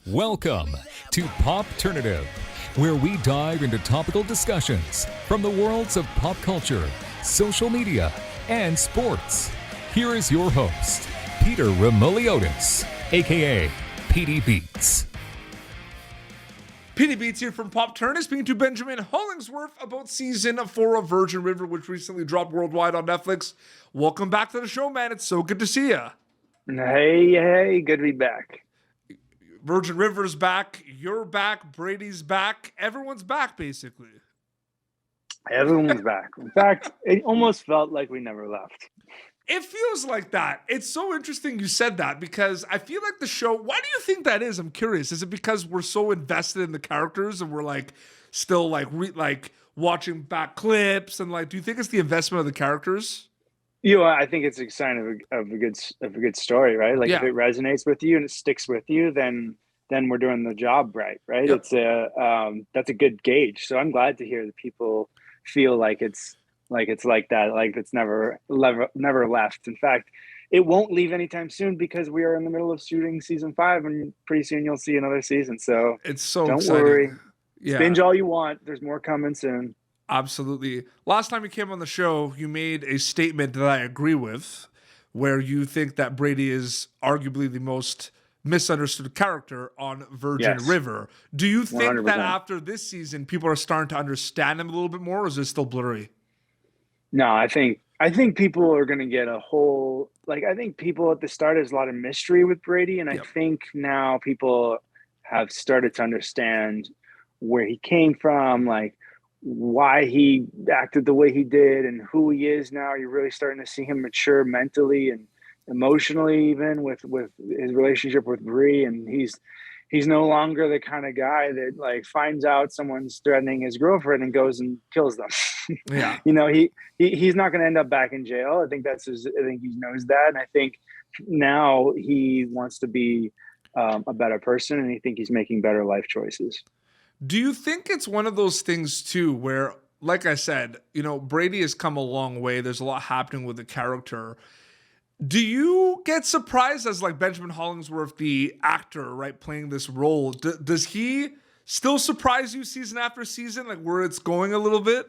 Welcome to Popternative, where we dive into topical discussions from the worlds of pop culture, social media, and sports. Here is your host, Peter Remoliotis, aka PD Beats. PD Beats here from Popternative, speaking to Benjamin Hollingsworth about season 4 of Virgin River, which recently dropped worldwide on Netflix. Welcome back to the show, man. It's so good to see you. Hey, good to be back. Virgin River's back. You're back. Brady's back. Everyone's back, basically. Everyone's back. In fact, it almost felt like we never left. It feels like that. It's so interesting you said that because I feel like the show, why do you think that is? I'm curious. Is it because we're so invested in the characters and we're like still like watching back clips and like, do you think it's the investment of the characters? I think it's a sign of a good story, right? Like if it resonates with you and it sticks with you, then we're doing the job right? Yep. It's that's a good gauge. So I'm glad to hear that people feel like it's like that, like it's never left. In fact, it won't leave anytime soon because we are in the middle of shooting season 5, and pretty soon you'll see another season. So it's so don't exciting. worry, yeah. Binge all you want. There's more coming soon. Absolutely. Last time you came on the show, you made a statement that I agree with, where you think that Brady is arguably the most misunderstood character on Virgin River. Do you think 100%. that after this season, people are starting to understand him a little bit more, or is it still blurry? No, I think people are going to get a whole, like, I think people at the start, there's a lot of mystery with Brady. And I think now people have started to understand where he came from, like why he acted the way he did and who he is now. You're really starting to see him mature mentally and emotionally, even with his relationship with Bree. And he's no longer the kind of guy that like finds out someone's threatening his girlfriend and goes and kills them. Yeah. He's not going to end up back in jail. I think I think he knows that. And I think now he wants to be a better person, and I think he's making better life choices. Do you think it's one of those things too, where, like I said, Brady has come a long way. There's a lot happening with the character. Do you get surprised as like Benjamin Hollingsworth, the actor, right, playing this role? Does he still surprise you season after season, like where it's going a little bit?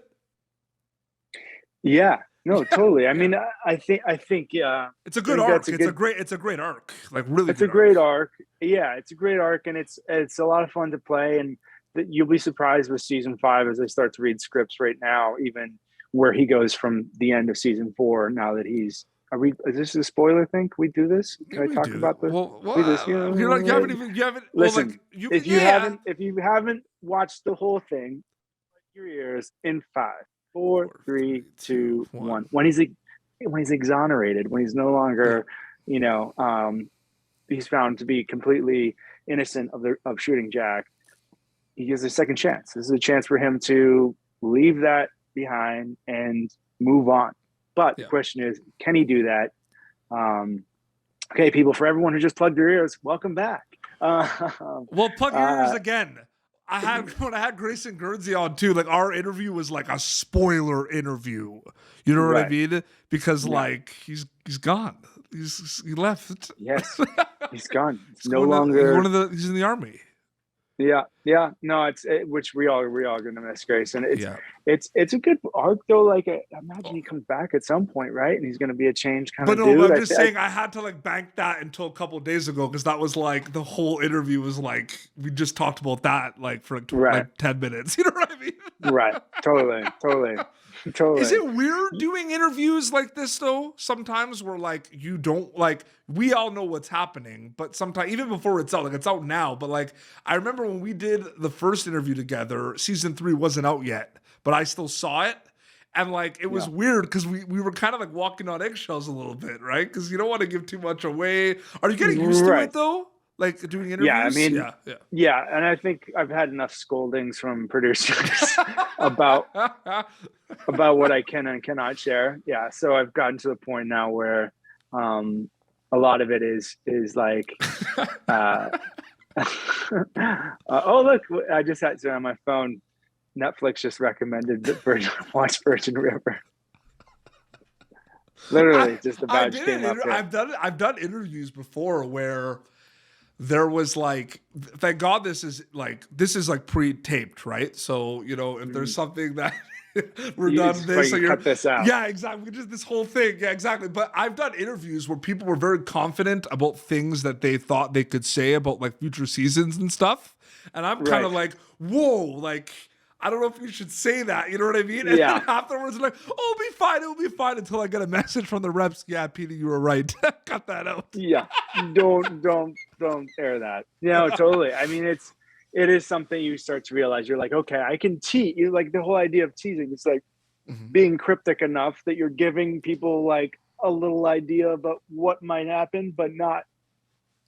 Yeah, no, totally. I mean, I think it's a good arc. It's a great arc. Like really, it's a great arc. Yeah, it's a great arc, and it's a lot of fun to play. And you'll be surprised with season 5 as I start to read scripts right now, even where he goes from the end of season 4. Now that he's. Is this a spoiler thing? Can we do this? Can I talk about this? You haven't. Listen, if you haven't watched the whole thing, your ears in 5, 4, 3, 2, 1. When he's exonerated, when he's no longer, he's found to be completely innocent of shooting Jack, he gives a second chance. This is a chance for him to leave that behind and move on. But the question is, can he do that? Okay, people, for everyone who just plugged their ears, welcome back. Well, plug your ears again. When I had Grayson Guernsey on too, like our interview was like a spoiler interview. You know what I mean? Because like he's gone. He left. Yes, he's gone. He's no longer. He's in the army. Yeah. No, which we all are gonna miss Grayson. It's a good arc though. Like, imagine he comes back at some point, right? And he's gonna be a changed kind of dude. But I'm just saying, I had to like bank that until a couple of days ago because that was like the whole interview was like we just talked about that like for like 10 minutes. You know what I mean? Right. Totally. Is it weird doing interviews like this though? Sometimes where like you don't like we all know what's happening, but sometimes even before it's out, like it's out now. But like I remember when we did the first interview together, season 3 wasn't out yet, but I still saw it. And like it was weird because we were kind of like walking on eggshells a little bit, right? Because you don't want to give too much away. Are you getting used to it though? Like doing interviews? Yeah, I mean, yeah, and I think I've had enough scoldings from producers about what I can and cannot share. Yeah, so I've gotten to the point now where a lot of it is like, oh look, I just had to on my phone. Netflix just recommended that watch Virgin River. Literally, just the badge came up. I've done interviews before where there was like, thank God this is like pre-taped, right? So, if there's something that we're done this, so cut this out. Yeah, exactly. Just this whole thing. Yeah, exactly. But I've done interviews where people were very confident about things that they thought they could say about like future seasons and stuff. And I'm kind of like, whoa, like, I don't know if you should say that. You know what I mean? And then afterwards, like, oh, it'll be fine until I get a message from the reps. Yeah, Peter, you were right. Cut that out. Yeah. Don't air that. No, totally. I mean, it is something you start to realize. You're like, okay, I can tease. You like the whole idea of teasing. It's like being cryptic enough that you're giving people like a little idea about what might happen, but not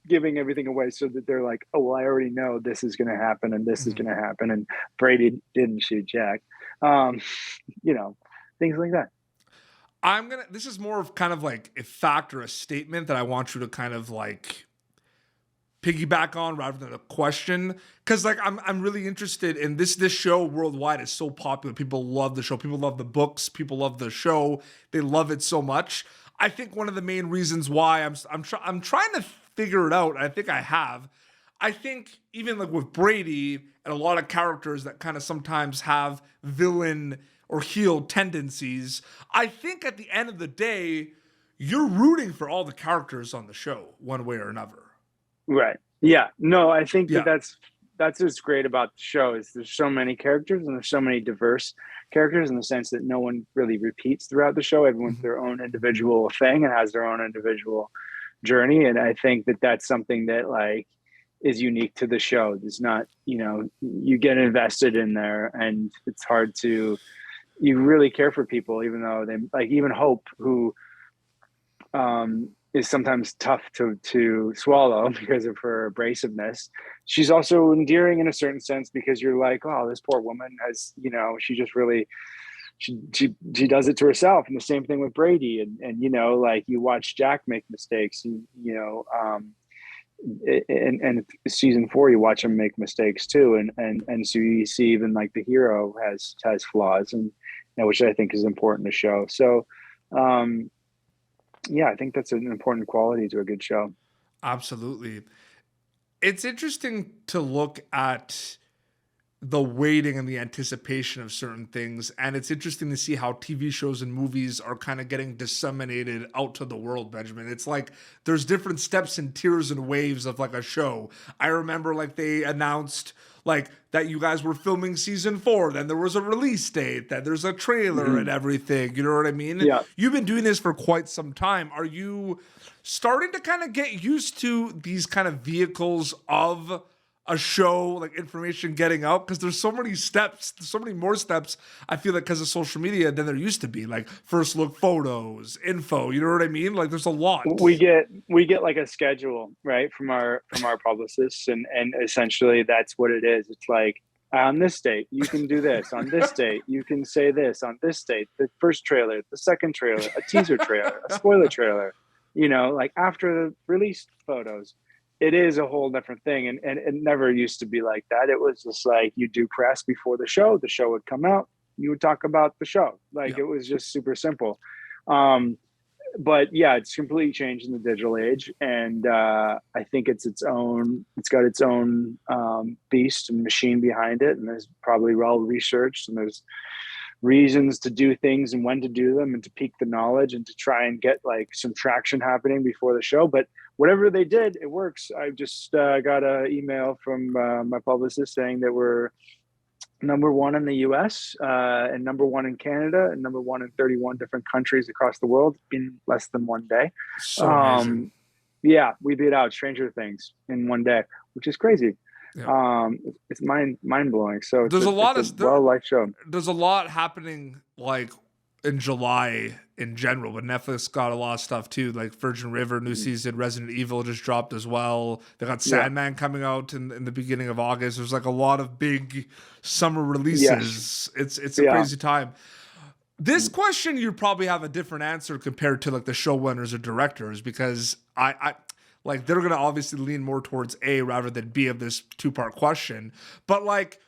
giving everything away so that they're like, oh, well, I already know this is going to happen and this is going to happen. And Brady didn't shoot Jack. Things like that. This is more of kind of like a fact or a statement that I want you to kind of like piggyback on rather than a question. Cause like, I'm really interested in this show worldwide is so popular. People love the show. People love the books. People love the show. They love it so much. I think one of the main reasons why I'm trying to figure it out. I think I have. I think even like with Brady and a lot of characters that kind of sometimes have villain or heel tendencies, I think at the end of the day, you're rooting for all the characters on the show one way or another. Right. Yeah. No, I think that's what's great about the show is there's so many characters and there's so many diverse characters in the sense that no one really repeats throughout the show. Everyone's their own individual thing and has their own individual journey. And I think that that's something that like is unique to the show. It's not, you get invested in there and it's hard to, you really care for people, even though they like even Hope, who is sometimes tough to swallow because of her abrasiveness. She's also endearing in a certain sense because you're like, oh, this poor woman has, she just really, she does it to herself. And the same thing with Brady. And like you watch Jack make mistakes, and season 4, you watch him make mistakes too. And so you see even like the hero has flaws and which I think is important to show. So, I think that's an important quality to a good show. Absolutely. It's interesting to look at the waiting and the anticipation of certain things. And it's interesting to see how TV shows and movies are kind of getting disseminated out to the world, Benjamin. It's like there's different steps and tiers and waves of like a show. I remember like they announced like that you guys were filming season 4, then there was a release date, then there's a trailer and everything. You know what I mean? Yeah. You've been doing this for quite some time. Are you starting to kind of get used to these kind of vehicles of a show, like information getting out? Because there's so many steps, so many more steps, I feel like, because of social media than there used to be, like first look photos, info, you know what I mean? Like there's a lot. We get like a schedule, right, from our publicists, and essentially that's what it is. It's like, on this date you can do this, on this date you can say this, on this date the first trailer, the second trailer, a teaser trailer, a spoiler trailer, like after the release photos. It is a whole different thing. And it never used to be like that. It was just like you do press before the show would come out, you would talk about the show. Like It was just super simple. But yeah, it's completely changed in the digital age. And I think it's got its own beast and machine behind it. And there's probably well researched and there's reasons to do things and when to do them and to peak the knowledge and to try and get like some traction happening before the show. But whatever they did, it works. I just got an email from my publicist saying that we're number 1 in the US and number 1 in Canada and number 1 in 31 different countries across the world in less than one day. So amazing. Yeah, we beat out Stranger Things in one day, which is crazy. Yeah. It's mind blowing. So there's a well-liked show. There's a lot happening like in July in general, but Netflix got a lot of stuff too, like Virgin River, new season, Resident Evil just dropped as well. They got Sandman coming out in the beginning of August. There's like a lot of big summer releases. Yes. It's a crazy time. This question, you probably have a different answer compared to like the showrunners or directors, because I like they're going to obviously lean more towards A rather than B of this 2-part question. But like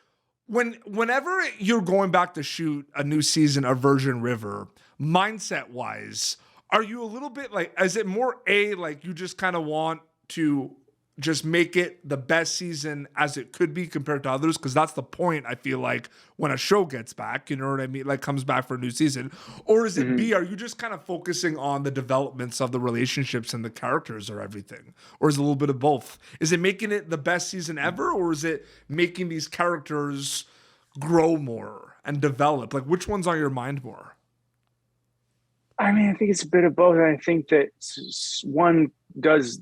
whenever you're going back to shoot a new season of Virgin River, mindset wise, are you a little bit like, is it more A, like you just kind of want to just make it the best season as it could be compared to others? Because that's the point, I feel like, when a show gets back, you know what I mean? Like comes back for a new season. Or is it B, are you just kind of focusing on the developments of the relationships and the characters or everything? Or is it a little bit of both? Is it making it the best season ever? Or is it making these characters grow more and develop? Like which one's on your mind more? I mean, I think it's a bit of both. I think that one does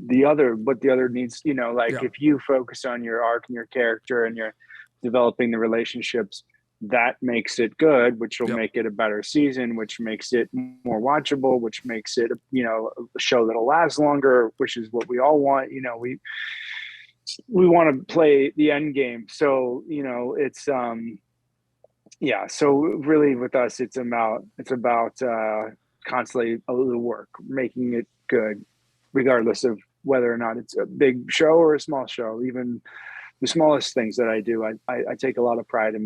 the other, what the other needs, you know, like if you focus on your arc and your character and you're developing the relationships, that makes it good, which will make it a better season, which makes it more watchable, which makes it, you know, a show that'll last longer, which is what we all want. You know, we want to play the end game. So, you know, it's, so really with us, it's about constantly a little work, making it good, regardless of whether or not it's a big show or a small show. Even the smallest things that I do, I take a lot of pride in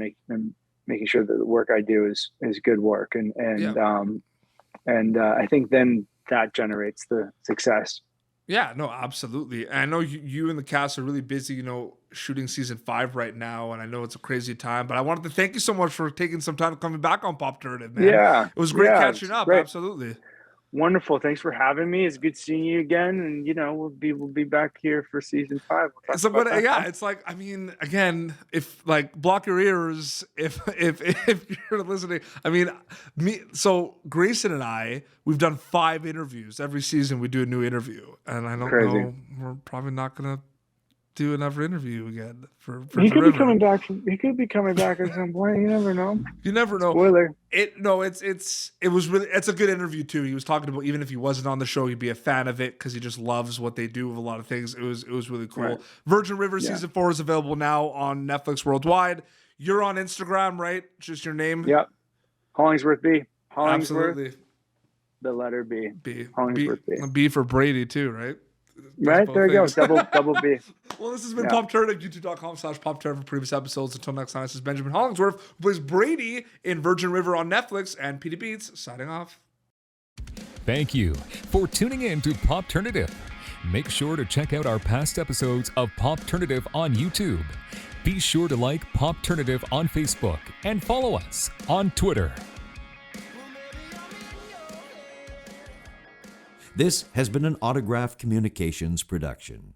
making sure that the work I do is good work. And I think then that generates the success. Yeah, no, absolutely. And I know you and the cast are really busy, you know, shooting season 5 right now, and I know it's a crazy time, but I wanted to thank you so much for taking some time coming back on Popternative, man. Yeah. It was great catching up. Great. Absolutely. Wonderful. Thanks for having me. It's good seeing you again. And, you know, we'll be back here for season 5. It's like, I mean, again, if like block your ears, if you're listening, I mean, so Grayson and I, we've done 5 interviews. Every season we do a new interview. And I don't know, we're probably not going to do another interview again for he could be coming back. He could be coming back at some point. You never know. You never know. Spoiler. It's a good interview too. He was talking about, even if he wasn't on the show, he'd be a fan of it because he just loves what they do with a lot of things. It was really cool. Right. Virgin River season 4 is available now on Netflix worldwide. You're on Instagram, right? Just your name. Yep. Hollingsworth B. Hollingsworth. Absolutely. The letter B. Hollingsworth B. B for Brady too, right? Right, there you go. Double B. Well, this has been Popternative, youtube.com/Popternative for previous episodes. Until next time, this is Benjamin Hollingsworth, who plays Brady in Virgin River on Netflix, and PD Beats signing off. Thank you for tuning in to Popternative. Make sure to check out our past episodes of Popternative on YouTube. Be sure to like Popternative on Facebook and follow us on Twitter. This has been an Autograph Communications production.